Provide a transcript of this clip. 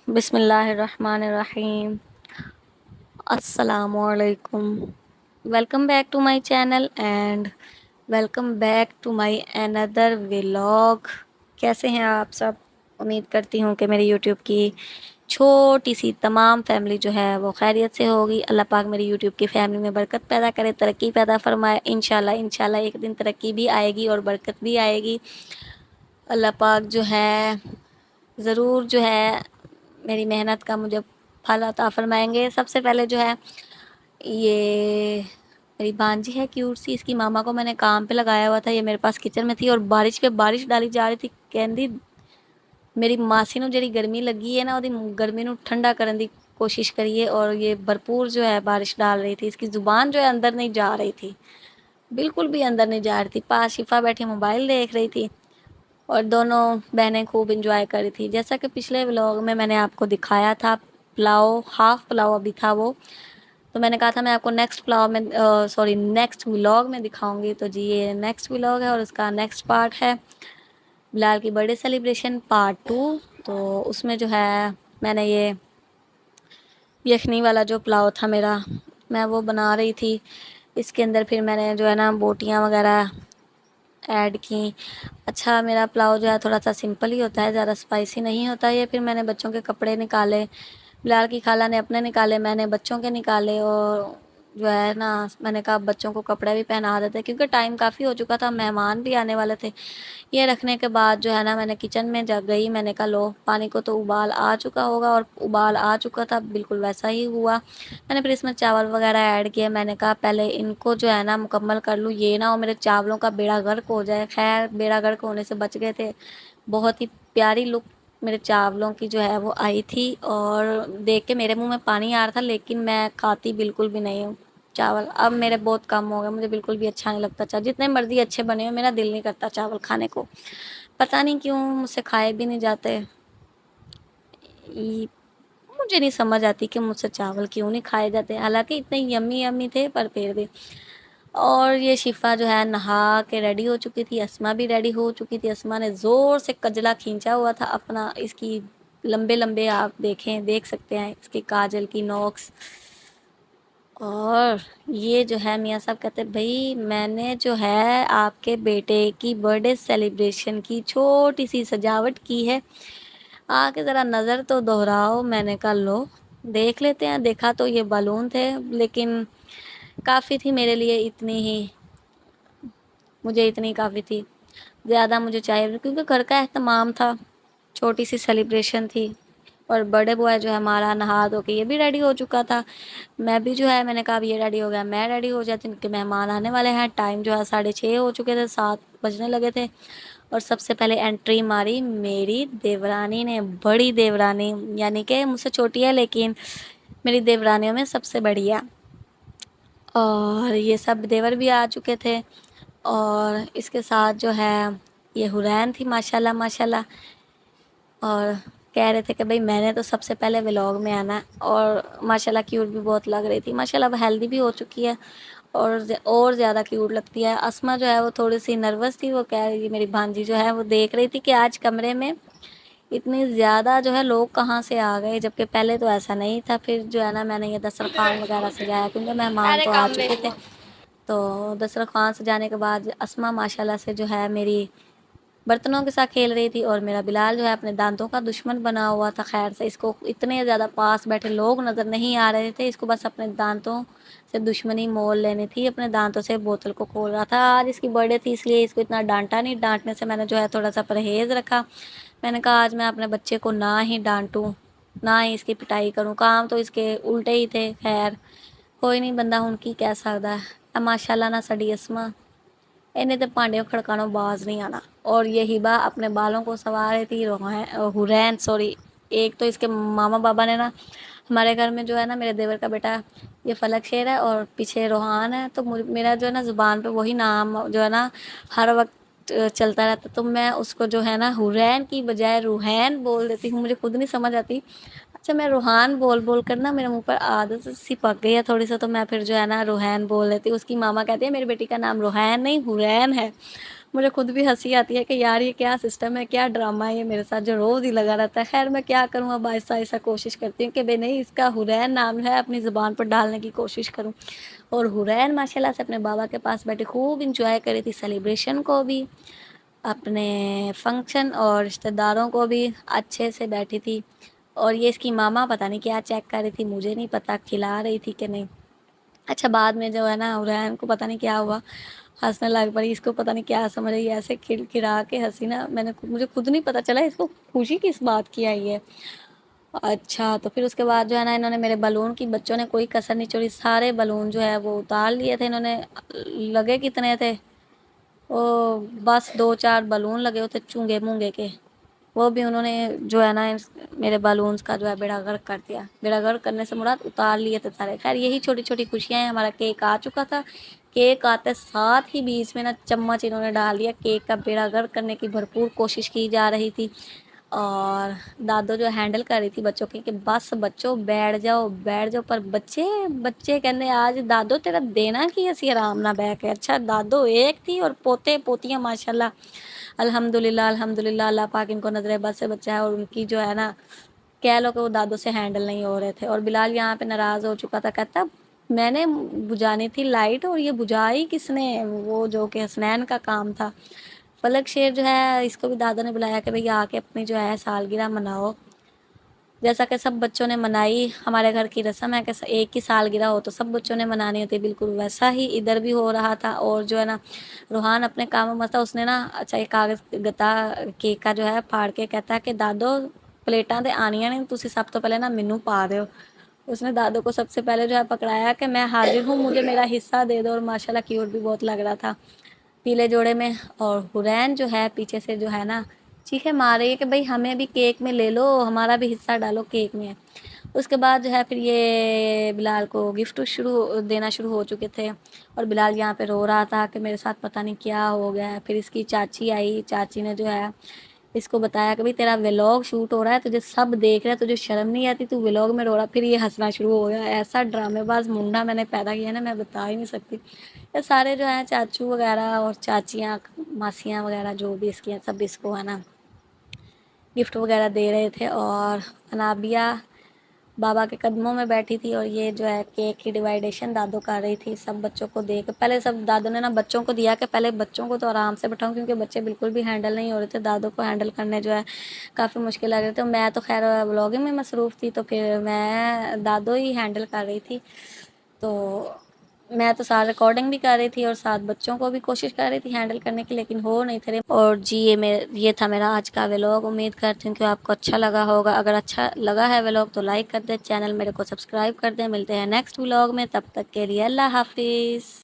بسم اللہ الرحمن الرحیم۔ السلام علیکم۔ Welcome back to my channel and welcome back to my اندر ولاگ۔ کیسے ہیں آپ سب؟ امید کرتی ہوں کہ میری یوٹیوب کی چھوٹی سی تمام فیملی جو ہے وہ خیریت سے ہوگی۔ اللہ پاک میری یوٹیوب کی فیملی میں برکت پیدا کرے، ترقی پیدا فرمائے۔ انشاءاللہ ایک دن ترقی بھی آئے گی اور برکت بھی آئے گی۔ اللہ پاک جو ہے ضرور جو ہے میری محنت کا مجھے پھل عطا فرمائیں گے۔ سب سے پہلے جو ہے یہ میری بانجی ہے کیوٹ سی، اس کی ماما کو میں نے کام پہ لگایا ہوا تھا، یہ میرے پاس کچن میں تھی اور بارش پہ بارش ڈالی جا رہی تھی۔ کہندی میری ماسی نو جڑی گرمی لگی ہے نا، وہ گرمی نو ٹھنڈا کرنے دی کوشش کریے، اور یہ بھرپور جو ہے بارش ڈال رہی تھی۔ اس کی زبان جو ہے اندر نہیں جا رہی تھی، بالکل بھی اندر نہیں جا رہی تھی۔ پاس شفا بیٹھی موبائل دیکھ رہی تھی اور دونوں بہنیں خوب انجوائے کر رہی تھی۔ جیسا کہ پچھلے ولاگ میں نے آپ کو دکھایا تھا، پلاؤ ہاف پلاؤ ابھی تھا وہ، تو میں نے کہا تھا میں آپ کو نیکسٹ ولاگ میں دکھاؤں گی۔ تو جی یہ نیکسٹ ولاگ ہے اور اس کا نیکسٹ پارٹ ہے بلال کی برتھ ڈے سیلیبریشن پارٹ 2۔ تو اس میں جو ہے میں نے یہ یخنی والا جو پلاؤ تھا میرا، میں وہ بنا رہی تھی۔ اس کے اندر پھر میں نے جو ہے نا بوٹیاں وغیرہ ایڈ کی۔ اچھا میرا پلاؤ جو ہے تھوڑا سا سمپل ہی ہوتا ہے، زیادہ اسپائسی نہیں ہوتا ہے۔ پھر میں نے بچوں کے کپڑے نکالے، بلال کی خالہ نے اپنے نکالے، میں نے بچوں کے نکالے، اور جو ہے نا میں نے کہا بچوں کو کپڑے بھی پہنا دیتے کیونکہ ٹائم کافی ہو چکا تھا، مہمان بھی آنے والے تھے۔ یہ رکھنے کے بعد جو ہے نا میں نے کچن میں جا گئی، میں نے کہا لو پانی کو تو ابال آ چکا ہوگا، اور ابال آ چکا تھا، بالکل ویسا ہی ہوا۔ میں نے پھر اس میں چاول وغیرہ ایڈ کیے، میں نے کہا پہلے ان کو جو ہے نا مکمل کر لوں، یہ نا اور میرے چاولوں کا بیڑا غرق ہو جائے۔ خیر بیڑا غرق ہونے سے بچ گئے تھے۔ بہت ہی پیاری لک میرے چاولوں کی جو ہے وہ آئی تھی، اور دیکھ کے میرے منہ میں پانی آ رہا تھا، لیکن میں کھاتی بالکل بھی نہیں ہوں چاول۔ اب میرے بہت کم ہو گئے، مجھے بالکل بھی اچھا نہیں لگتا چاول، جتنے مرضی اچھے بنے ہو میرا دل نہیں کرتا چاول کھانے کو، پتہ نہیں کیوں مجھ سے کھائے بھی نہیں جاتے۔ مجھے نہیں سمجھ آتی کہ مجھ سے چاول کیوں نہیں کھائے جاتے، حالانکہ اتنے یمی یمی تھے پر پھر بھی۔ اور یہ شفا جو ہے نہا کے ریڈی ہو چکی تھی، اسما بھی ریڈی ہو چکی تھی۔ اسما نے زور سے کجلا کھینچا ہوا تھا اپنا، اس کی لمبے لمبے آپ دیکھ سکتے ہیں اس کی کاجل کی نوکس۔ اور یہ جو ہے میاں صاحب کہتے بھائی میں نے جو ہے آپ کے بیٹے کی برتھ ڈے سیلیبریشن کی چھوٹی سی سجاوٹ کی ہے، آ کے ذرا نظر تو دہراؤ۔ میں نے کہا لو دیکھ لیتے ہیں۔ دیکھا تو یہ بالون تھے، لیکن کافی تھی میرے لیے، مجھے اتنی کافی تھی، زیادہ مجھے چاہیے کیونکہ گھر کا اہتمام تھا، چھوٹی سی سیلیبریشن تھی۔ اور بڑے بوائے جو ہے ہمارا نہا دھو کے یہ بھی ریڈی ہو چکا تھا، میں بھی جو ہے میں نے کہا یہ ریڈی ہو گیا میں ریڈی ہو جاتی کہ مہمان آنے والے ہیں۔ ٹائم جو ہے 6:30 ہو چکے تھے، 7 بجنے لگے تھے، اور سب سے پہلے انٹری ماری میری دیورانی نے، بڑی دیورانی، یعنی کہ مجھ سے چھوٹی ہے لیکن میری دیورانیوں میں سب سے بڑی ہے۔ اور یہ سب دیور بھی آ چکے تھے، اور اس کے ساتھ جو ہے یہ حرین تھی ماشاءاللہ ماشاءاللہ، اور کہہ رہے تھے کہ بھائی میں نے تو سب سے پہلے ولاگ میں آنا ہے، اور ماشاءاللہ کیوٹ بھی بہت لگ رہی تھی ماشاءاللہ، وہ ہیلدی بھی ہو چکی ہے اور زیادہ کیوٹ لگتی ہے۔ اسما جو ہے وہ تھوڑی سی نروس تھی، وہ کہہ رہی میری بھانجی جو ہے وہ دیکھ رہی تھی کہ آج کمرے میں اتنی زیادہ جو ہے لوگ کہاں سے آ گئے، جبکہ پہلے تو ایسا نہیں تھا۔ پھر جو ہے نا میں نے یہ دسترخوان وغیرہ سجایا کیونکہ مہمان تو آ چکے تھے، تو دسترخوان سجانے کے بعد اسما ماشاءاللہ سے جو ہے میری برتنوں کے ساتھ کھیل رہی تھی، اور میرا بلال جو ہے اپنے دانتوں کا دشمن بنا ہوا تھا۔ خیر سے اس کو اتنے زیادہ پاس بیٹھے لوگ نظر نہیں آ رہے تھے، اس کو بس اپنے دانتوں سے دشمنی مول لینی تھی، اپنے دانتوں سے بوتل کو کھول رہا تھا۔ آج اس کی برتھ ڈے تھی اس لیے اس کو اتنا ڈانٹا نہیں، ڈانٹنے سے میں نے جو ہے تھوڑا سا پرہیز رکھا۔ میں نے کہا آج میں اپنے بچے کو نہ ہی ڈانٹوں، نہ ہی اس کی پٹائی کروں، کام تو اس کے الٹے ہی تھے۔ خیر کوئی نہیں، بندہ ان کی کہہ سکتا ہے۔ ماشاءاللہ نہ سڑی اسما، انہیں تو پانڈے کھڑکانوں باز نہیں آنا۔ اور یہ ہبا اپنے بالوں کو سنوار رہی تھی، حرین سوری، ایک تو اس کے ماما بابا نے نا ہمارے گھر میں جو ہے نا میرے دیور کا بیٹا یہ فلک شیر ہے اور پیچھے روحان ہے، تو میرا جو ہے نا زبان پہ وہی نام جو ہے نا ہر وقت چلتا رہتا، تو میں اس کو جو ہے نا حرین کی بجائے روحین بول دیتی ہوں، مجھے خود نہیں سمجھ آتی۔ اچھا میں روحان بول بول کر نا میرے منہ پر عادت سی پک گئی ہے تھوڑی سا، تو میں پھر جو ہے نا روحین بول دیتی ہوں۔ اس کی ماما کہتی ہے میری بیٹی کا نام روحین نہیں حرین ہے، مجھے خود بھی ہنسی آتی ہے کہ یار یہ کیا سسٹم ہے، کیا ڈرامہ ہے یہ میرے ساتھ جو روز ہی لگا رہتا ہے۔ خیر میں کیا کروں، اب آہستہ آہستہ کوشش کرتی ہوں کہ بھئی نہیں، اس کا حرین نام ہے اپنی زبان پر ڈالنے کی کوشش کروں۔ اور حرین ماشاءاللہ سے اپنے بابا کے پاس بیٹھی خوب انجوائے کری تھی سیلیبریشن کو بھی، اپنے فنکشن اور رشتہ داروں کو بھی اچھے سے بیٹھی تھی۔ اور یہ اس کی ماما پتہ نہیں کیا چیک کر رہی تھی، مجھے نہیں پتا کھلا رہی تھی کہ نہیں۔ اچھا بعد میں جو ہے نا حرین کو پتہ نہیں کیا ہوا، ہنسنے لگ پڑی، اس کو پتہ نہیں کیا سمجھ رہی ہے، ایسے کھڑا کے ہنسی نا، مجھے خود نہیں پتہ چلا اس کو خوشی کس بات کی آئی ہے۔ اچھا تو پھر اس کے بعد جو ہے نا انہوں نے میرے بلون کی، بچوں نے کوئی کسر نہیں چھوڑی، سارے بلون جو ہے وہ اتار لیے تھے انہوں نے۔ لگے کتنے تھے وہ، بس 2-4 بلون لگے ہوتے چونگے مونگے کے، وہ بھی انہوں نے جو ہے نا میرے بالونز کا جو ہے بیڑا غرق کر دیا۔ بیڑا غرق کرنے سے مراد اتار لیے تھے سارے۔ خیر یہی چھوٹی چھوٹی خوشیاں ہیں۔ ہمارا کیک آ چکا تھا، کیک آتے ساتھ ہی بیچ میں نا چمچ انہوں نے ڈال دیا، کیک کا بیڑا غرق کرنے کی بھرپور کوشش کی جا رہی تھی۔ اور دادو جو ہینڈل کر رہی تھی بچوں کی کہ بس بچوں بیٹھ جاؤ بیٹھ جاؤ، پر بچے کہنے آج دادو تیرا دینا کی اسی آرام نہ بیٹھ کے۔ اچھا دادو ایک تھی اور پوتے پوتیاں ماشاءاللہ الحمدللہ اللہ پاک ان کو نظر بد سے بچا ہے، اور ان کی جو ہے نا کہہ لو کہ وہ دادو سے ہینڈل نہیں ہو رہے تھے۔ اور بلال یہاں پہ ناراض ہو چکا تھا، کہتا میں نے بجھانی تھی لائٹ اور یہ بجھائی کس نے، وہ جو کہ حسنین کا کام تھا۔ فلک شیر جو ہے اس کو بھی دادو نے بلایا کہ بھئی آ کے اپنی جو ہے سالگرہ مناؤ، جیسا کہ سب بچوں نے منائی۔ ہمارے گھر کی رسم ہے کہ ایک کی سالگرہ ہو تو سب بچوں نے منانی ہوتی ہے، بالکل ویسا ہی ادھر بھی ہو رہا تھا۔ اور جو ہے نا روحان اپنے کام میں مست تھا، اس نے نا اچھا ایک کاغذ گتا کیک کا جو ہے پھاڑ کے کہتا ہے کہ دادو پلیٹاں تے آنیاں نہیں، تسی سب تو پہلے نا مینوں پا دیو۔ اس نے دادو کو سب سے پہلے جو ہے پکڑایا کہ میں حاضر ہوں، مجھے میرا حصہ دے دو۔ اور ماشاءاللہ کیوٹ بھی بہت لگ رہا تھا پیلے جوڑے میں۔ اور حرین جو ہے پیچھے سے جو ہے نا چیخے مار رہی ہے کہ بھئی ہمیں بھی کیک میں لے لو، ہمارا بھی حصہ ڈالو کیک میں۔ اس کے بعد جو ہے پھر یہ بلال کو گفٹ دینا شروع ہو چکے تھے، اور بلال یہاں پہ رو رہا تھا کہ میرے ساتھ پتہ نہیں کیا ہو گیا ہے۔ پھر اس کی چاچی آئی، چاچی نے جو ہے اس کو بتایا کہ بھئی تیرا ولاگ شوٹ ہو رہا ہے، تجھے سب دیکھ رہے ہیں، تجھے شرم نہیں آتی، تو ولاگ میں رو رہا۔ پھر یہ ہنسنا شروع ہو گیا۔ ایسا ڈرامے باز منڈا میں نے پیدا کیا نا، میں بتا ہی نہیں سکتی۔ یہ سارے جو ہیں چاچو وغیرہ اور چاچیاں ماسیاں وغیرہ جو بھی اس کی ہیں، سب اس کو ہے نا گفٹ وغیرہ دے رہے تھے۔ اور انابیہ بابا کے قدموں میں بیٹھی تھی، اور یہ جو ہے کیک کی ڈیوائیڈیشن دادو کر رہی تھی سب بچوں کو دے کے۔ پہلے سب دادو نے نا بچوں کو دیا کہ پہلے بچوں کو تو آرام سے بٹھاؤں، کیونکہ بچے بالکل بھی ہینڈل نہیں ہو رہے تھے، دادو کو ہینڈل کرنے جو ہے کافی مشکل لگ رہے تھے۔ میں تو خیر ولاگنگ میں مصروف تھی، تو پھر میں دادو ہی ہینڈل کر رہی تھی، تو میں تو ساتھ ریکارڈنگ بھی کر رہی تھی اور ساتھ بچوں کو بھی کوشش کر رہی تھی ہینڈل کرنے کی، لیکن ہو نہیں تھے۔ اور جی یہ تھا میرا آج کا ولاگ۔ امید کرتی ہوں کہ آپ کو اچھا لگا ہوگا۔ اگر اچھا لگا ہے ولاگ تو لائک کر دیں، چینل میرے کو سبسکرائب کر دیں۔ ملتے ہیں نیکسٹ ولاگ میں، تب تک کے لیے اللہ حافظ۔